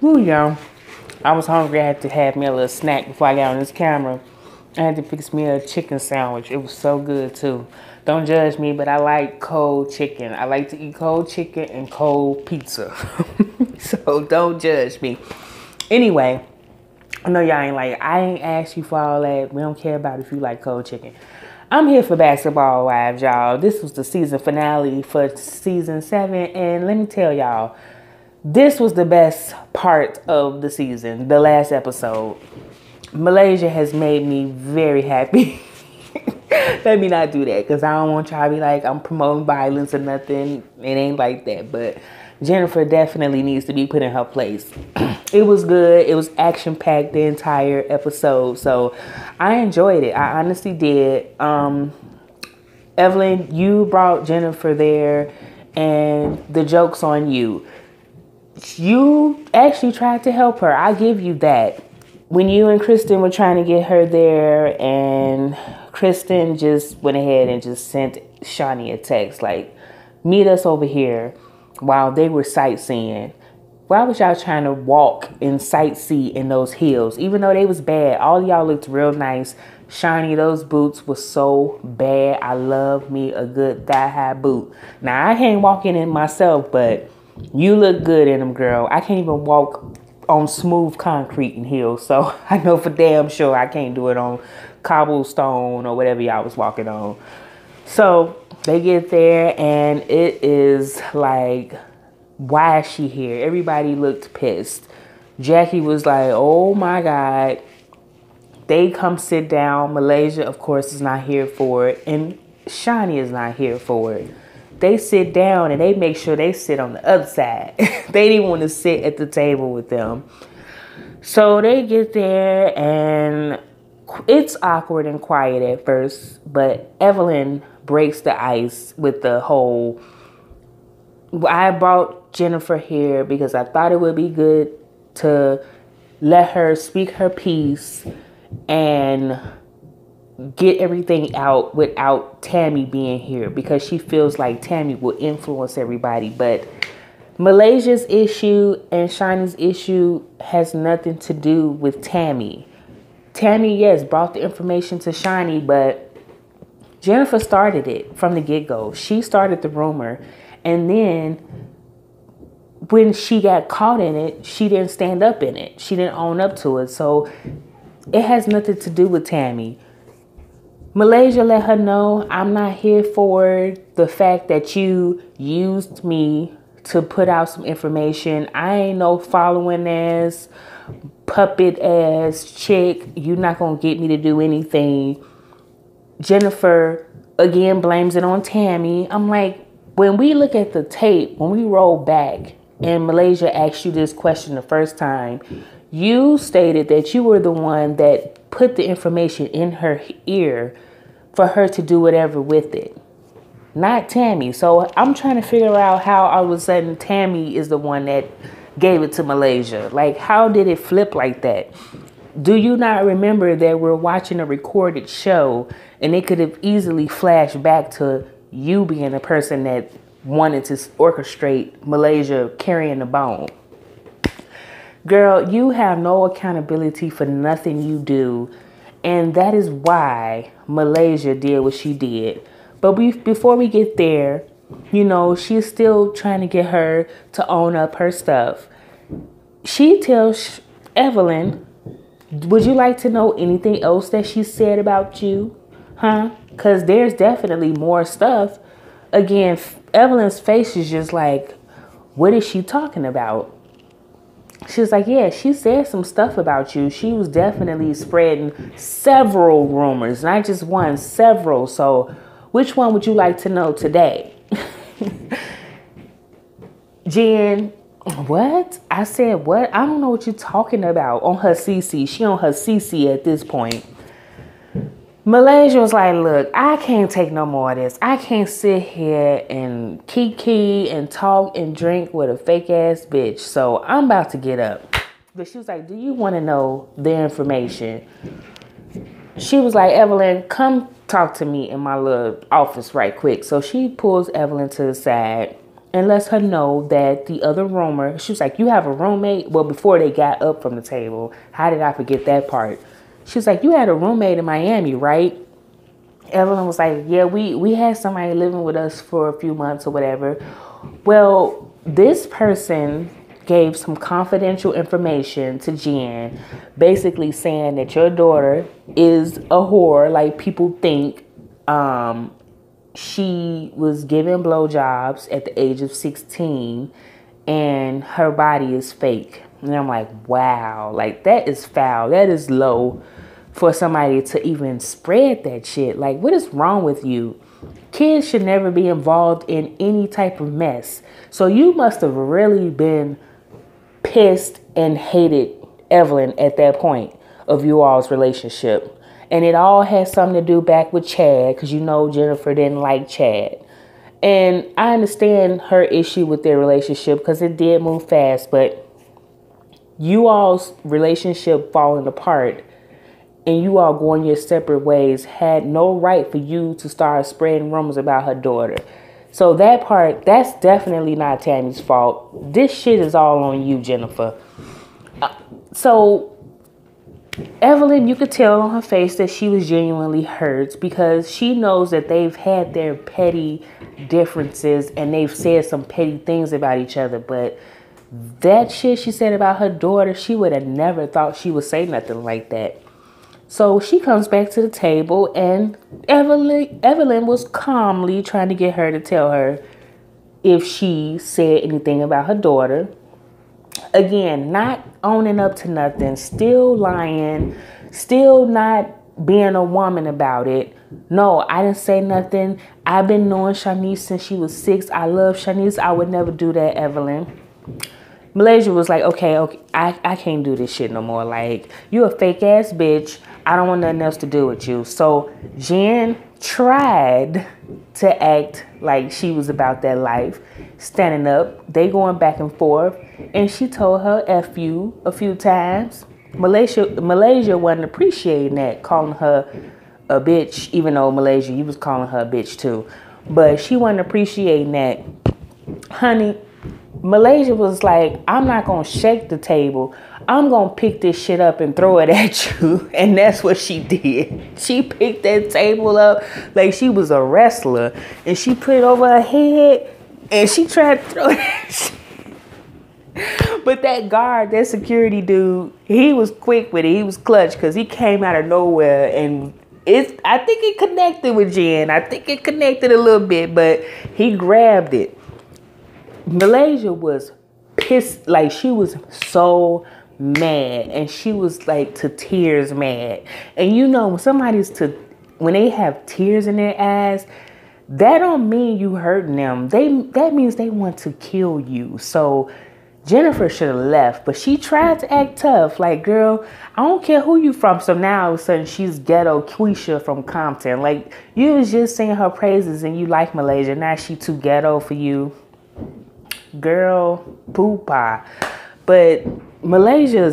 Ooh, y'all. I was hungry. I had to have me a little snack before I got on this camera. I had to fix me a chicken sandwich. It was so good, too. Don't judge me, but I like cold chicken. I like to eat cold chicken and cold pizza. So don't judge me. Anyway, I know y'all I ain't asked you for all that. We don't care about if you like cold chicken. I'm here for Basketball Wives, y'all. This was the season finale for season 7. And let me tell y'all, this was the best part of the season, the last episode. Malaysia has made me very happy. Let me not do that because I don't want y'all to be like I'm promoting violence or nothing. It ain't like that. But Jennifer definitely needs to be put in her place. It was good. It was action-packed the entire episode. So I enjoyed it. I honestly did. Evelyn, you brought Jennifer there and the joke's on you. You actually tried to help her. I'll give you that. When you and Kristen were trying to get her there and Kristen just went ahead and just sent Shani a text like, meet us over here while they were sightseeing. Why was y'all trying to walk and sightsee in those heels? Even though they was bad, all of y'all looked real nice. Shiny, those boots were so bad. I love me a good thigh-high boot. Now, I can't walk in it myself, but you look good in them, girl. I can't even walk on smooth concrete in heels, so I know for damn sure I can't do it on cobblestone or whatever y'all was walking on. So they get there, and it is like, why is she here? Everybody looked pissed. Jackie was like, oh my God. They come sit down. Malaysia, of course, is not here for it. And Shani is not here for it. They sit down and they make sure they sit on the other side. They didn't want to sit at the table with them. So they get there and it's awkward and quiet at first. But Evelyn breaks the ice with the whole, I brought Jennifer here because I thought it would be good to let her speak her piece and get everything out without Tammy being here because she feels like Tammy will influence everybody. But Malaysia's issue and Shiny's issue has nothing to do with Tammy. Tammy, yes, brought the information to Shiny, but Jennifer started it from the get-go. She started the rumor, and then when she got caught in it, she didn't stand up in it. She didn't own up to it. So it has nothing to do with Tammy. Malaysia let her know, I'm not here for the fact that you used me to put out some information. I ain't no following ass, puppet ass chick. You're not going to get me to do anything. Jennifer, again, blames it on Tammy. I'm like, when we look at the tape, when we roll back, and Malaysia asked you this question the first time, you stated that you were the one that put the information in her ear for her to do whatever with it, not Tammy. So I'm trying to figure out how all of a sudden Tammy is the one that gave it to Malaysia. Like, how did it flip like that? Do you not remember that we're watching a recorded show and it could have easily flashed back to you being the person that wanted to orchestrate Malaysia carrying the bone? Girl, you have no accountability for nothing you do. And that is why Malaysia did what she did. But before we get there, you know, she's still trying to get her to own up her stuff. She tells Evelyn, would you like to know anything else that she said about you? Huh? Because there's definitely more stuff. Again, Evelyn's face is just like, what is she talking about? She was like, yeah, she said some stuff about you. She was definitely spreading several rumors, not just one, several. So which one would you like to know today? Jen, what? I said, what? I don't know what you're talking about. On her CC. She on her CC at this point. Malaysia was like, look, I can't take no more of this. I can't sit here and kiki and talk and drink with a fake ass bitch. So I'm about to get up. But she was like, do you want to know the information? She was like, Evelyn, come talk to me in my little office right quick. So she pulls Evelyn to the side and lets her know that the other roomer, she was like, you have a roommate? Well, before they got up from the table, how did I forget that part? She was like, you had a roommate in Miami, right? Evelyn was like, yeah, we had somebody living with us for a few months or whatever. Well, this person gave some confidential information to Jen, basically saying that your daughter is a whore, like people think. She was given blowjobs at the age of 16 and her body is fake. And I'm like, wow, like that is foul. That is low for somebody to even spread that shit. Like, what is wrong with you? Kids should never be involved in any type of mess. So you must have really been pissed and hated Evelyn at that point of you all's relationship. And it all had something to do back with Chad, because you know Jennifer didn't like Chad. And I understand her issue with their relationship because it did move fast, but you all's relationship falling apart and you all going your separate ways had no right for you to start spreading rumors about her daughter. So that part, that's definitely not Tammy's fault. This shit is all on you, Jennifer. So Evelyn, you could tell on her face that she was genuinely hurt because she knows that they've had their petty differences and they've said some petty things about each other. But that shit she said about her daughter, she would have never thought she would say nothing like that. So she comes back to the table and Evelyn was calmly trying to get her to tell her if she said anything about her daughter. Again, not owning up to nothing, still lying, still not being a woman about it. No, I didn't say nothing. I've been knowing Shanice since she was 6. I love Shanice. I would never do that, Evelyn. Malaysia was like, okay, I can't do this shit no more. Like, you a fake ass bitch. I don't want nothing else to do with you. So Jen tried to act like she was about that life, standing up. They going back and forth. And she told her F you a few times. Malaysia wasn't appreciating that, calling her a bitch, even though Malaysia, you was calling her a bitch too. But she wasn't appreciating that. Honey, Malaysia was like, I'm not going to shake the table. I'm going to pick this shit up and throw it at you. And that's what she did. She picked that table up like she was a wrestler. And she put it over her head and she tried to throw it at you. But that guard, that security dude, he was quick with it. He was clutch because he came out of nowhere. And I think it connected with Jen. I think it connected a little bit, but he grabbed it. Malaysia was pissed, like she was so mad, and she was like to tears mad. And you know, when they have tears in their eyes, that don't mean you hurting them. That means they want to kill you. So Jennifer should have left, but she tried to act tough. Like, girl, I don't care who you from. So now all of a sudden she's ghetto Quisha from Compton. Like, you was just saying her praises and you like Malaysia. Now she too ghetto for you. Girl, poo-pah. But Malaysia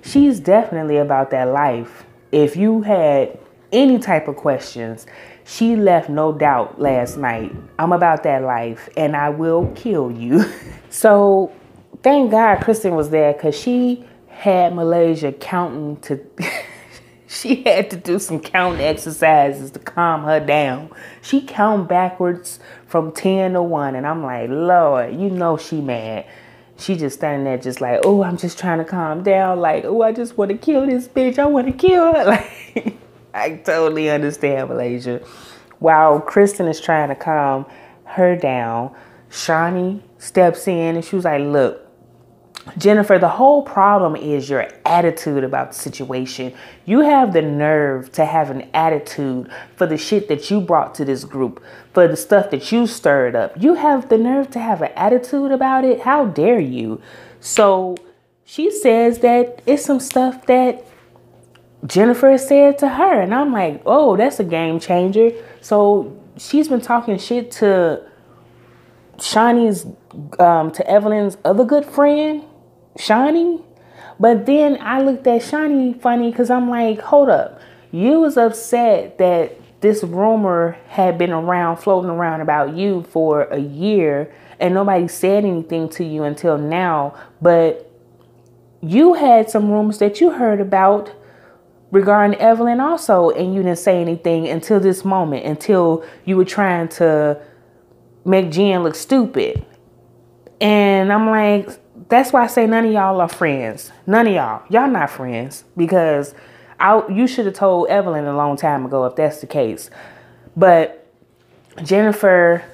she's definitely about that life. If you had any type of questions, she left no doubt last night. I'm about that life and I will kill you. So thank God Kristen was there because she had Malaysia counting to... She had to do some counting exercises to calm her down. She counted backwards from 10 to 1. And I'm like, Lord, you know she mad. She just standing there just like, oh, I'm just trying to calm down. Like, oh, I just want to kill this bitch. I want to kill her. Like, I totally understand, Malaysia. While Kristen is trying to calm her down, Shani steps in and she was like, look, Jennifer, the whole problem is your attitude about the situation. You have the nerve to have an attitude for the shit that you brought to this group, for the stuff that you stirred up. You have the nerve to have an attitude about it? How dare you? So she says that it's some stuff that Jennifer said to her. And I'm like, oh, that's a game changer. So she's been talking shit to Shani's, to Evelyn's other good friend, Shani. But then I looked at Shani funny because I'm like, hold up. You was upset that this rumor had been around, floating around about you for a year, and nobody said anything to you until now. But you had some rumors that you heard about regarding Evelyn also, and you didn't say anything until this moment, until you were trying to make Jen look stupid. And I'm like, that's why I say none of y'all are friends. None of y'all. Y'all not friends, because you should have told Evelyn a long time ago if that's the case. But Jennifer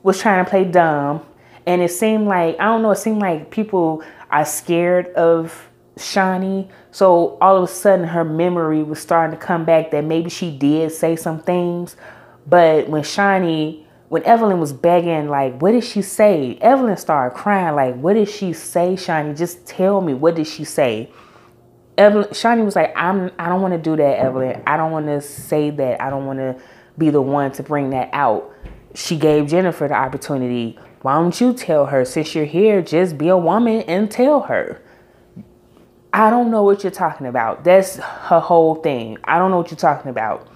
was trying to play dumb, and it seemed like, I don't know, it seemed like people are scared of Shaunie. So all of a sudden her memory was starting to come back that maybe she did say some things. But when Evelyn was begging, like, what did she say? Evelyn started crying, like, what did she say, Shaunie? Just tell me, what did she say? Shaunie was like, I don't want to do that, Evelyn. I don't want to say that. I don't want to be the one to bring that out. She gave Jennifer the opportunity. Why don't you tell her? Since you're here, just be a woman and tell her. I don't know what you're talking about. That's her whole thing. I don't know what you're talking about.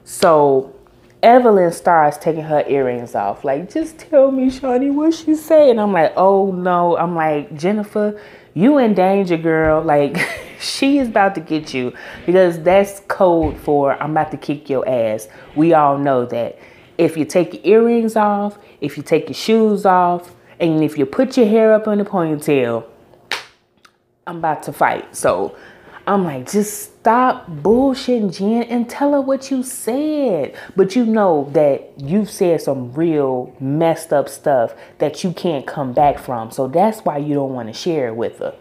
So Evelyn starts taking her earrings off. Like, just tell me, Shaunie, what she say? And I'm like, oh no. I'm like, Jennifer, you in danger, girl. Like, she is about to get you, because that's code for I'm about to kick your ass. We all know that. If you take your earrings off, if you take your shoes off, and if you put your hair up in a ponytail, I'm about to fight. So I'm like, just stop bullshitting, Jen, and tell her what you said. But you know that you've said some real messed up stuff that you can't come back from. So that's why you don't want to share it with her.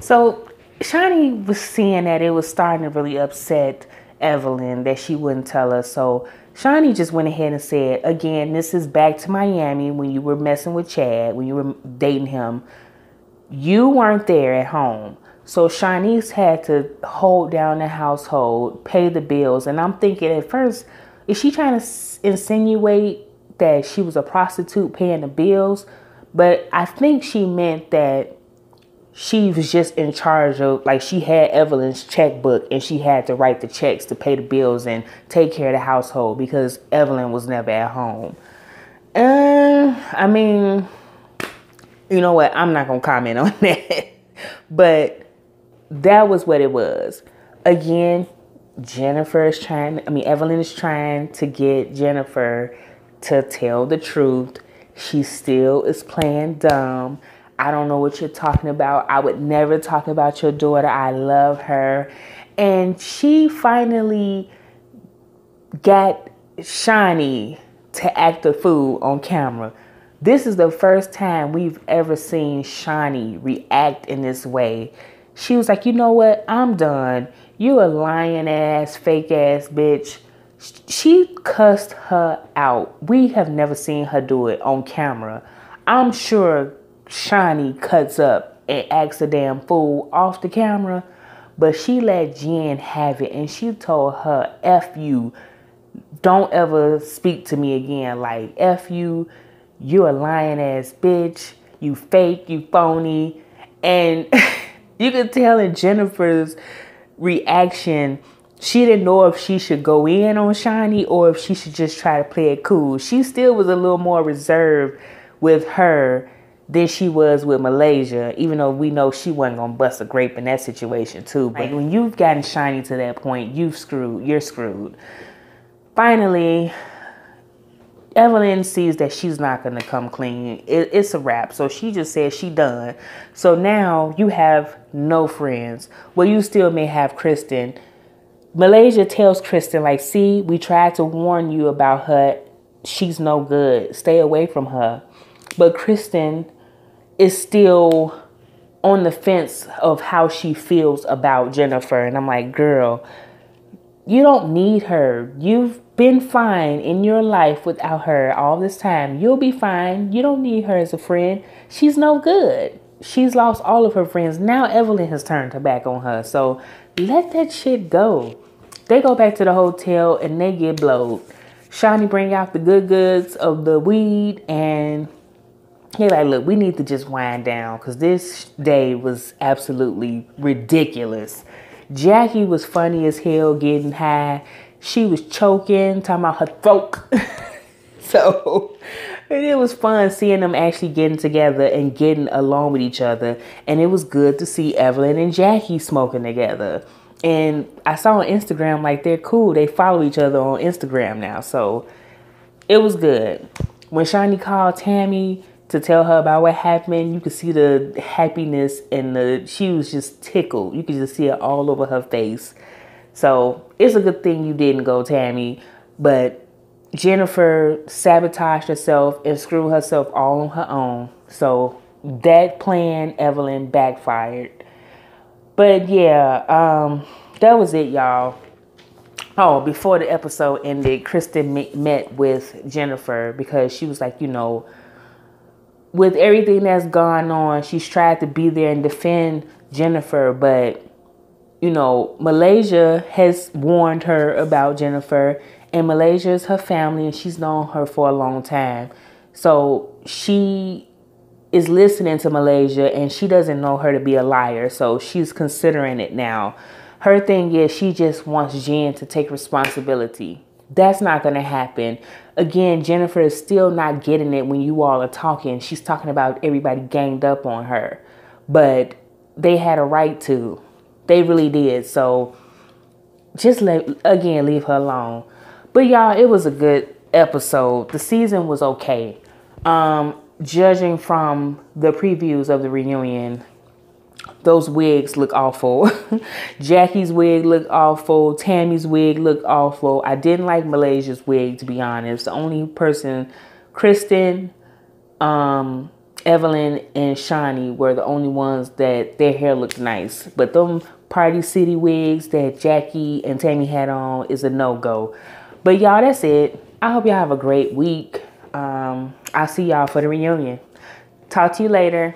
So Shaunie was seeing that it was starting to really upset Evelyn that she wouldn't tell her. So Shaunie just went ahead and said, again, this is back to Miami when you were messing with Chad, when you were dating him. You weren't there at home. So Shaunie had to hold down the household, pay the bills. And I'm thinking at first, is she trying to insinuate that she was a prostitute paying the bills? But I think she meant that she was just in charge of, like, she had Evelyn's checkbook and she had to write the checks to pay the bills and take care of the household because Evelyn was never at home. I mean, you know what? I'm not going to comment on that. But that was what it was. Again, Evelyn is trying to get Jennifer to tell the truth. She still is playing dumb. I don't know what you're talking about. I would never talk about your daughter. I love her. And she finally got Shaunie to act a fool on camera. This is the first time we've ever seen Shaunie react in this way. She was like, you know what? I'm done. You a lying ass, fake ass bitch. She cussed her out. We have never seen her do it on camera. I'm sure Shaunie cuts up and acts a damn fool off the camera, but she let Jen have it and she told her, F you, don't ever speak to me again. Like, F you, you a lying ass bitch, you fake, you phony. And you could tell in Jennifer's reaction, she didn't know if she should go in on Shaunie or if she should just try to play it cool. She still was a little more reserved with her than she was with Malaysia, even though we know she wasn't going to bust a grape in that situation too. But when you've gotten Shaunie to that point, you're screwed. Finally, Evelyn sees that she's not going to come clean. It's a wrap. So she just says she done. So now you have no friends. Well, you still may have Kristen. Malaysia tells Kristen, like, see, we tried to warn you about her. She's no good. Stay away from her. But Kristen is still on the fence of how she feels about Jennifer. And I'm like, girl, you don't need her. You've been fine in your life without her all this time. You'll be fine. You don't need her as a friend. She's no good. She's lost all of her friends. Now Evelyn has turned her back on her. So let that shit go. They go back to the hotel and they get blowed. Shaunie bring out the good goods of the weed and he's like, look, we need to just wind down because this day was absolutely ridiculous. Jackie was funny as hell getting high. She was choking, talking about her throat. So, and it was fun seeing them actually getting together and getting along with each other. And it was good to see Evelyn and Jackie smoking together. And I saw on Instagram, like, they're cool. They follow each other on Instagram now. So it was good. When Shani called Tammy to tell her about what happened, you could see the happiness and she was just tickled. You could just see it all over her face. So it's a good thing you didn't go, Tammy. But Jennifer sabotaged herself and screwed herself all on her own. So that plan, Evelyn, backfired. But yeah, that was it, y'all. Oh, before the episode ended, Kristen met with Jennifer because she was like, with everything that's gone on, she's tried to be there and defend Jennifer, but Malaysia has warned her about Jennifer, and Malaysia is her family, and she's known her for a long time. So she is listening to Malaysia, and she doesn't know her to be a liar, so she's considering it now. Her thing is she just wants Jen to take responsibility. That's not going to happen. Again, Jennifer is still not getting it when you all are talking. She's talking about everybody ganged up on her, but they had a right to. They really did. So just leave her alone. But y'all, it was a good episode. The season was okay. Judging from the previews of the reunion, those wigs look awful. Jackie's wig looked awful. Tammy's wig looked awful. I didn't like Malaysia's wig, to be honest. The only person, Kristen, Evelyn, and Shani were the only ones that their hair looked nice. But them Party City wigs that Jackie and Tammy had on is a no-go. But y'all, that's it. I hope y'all have a great week. I'll see y'all for the reunion. Talk to you later.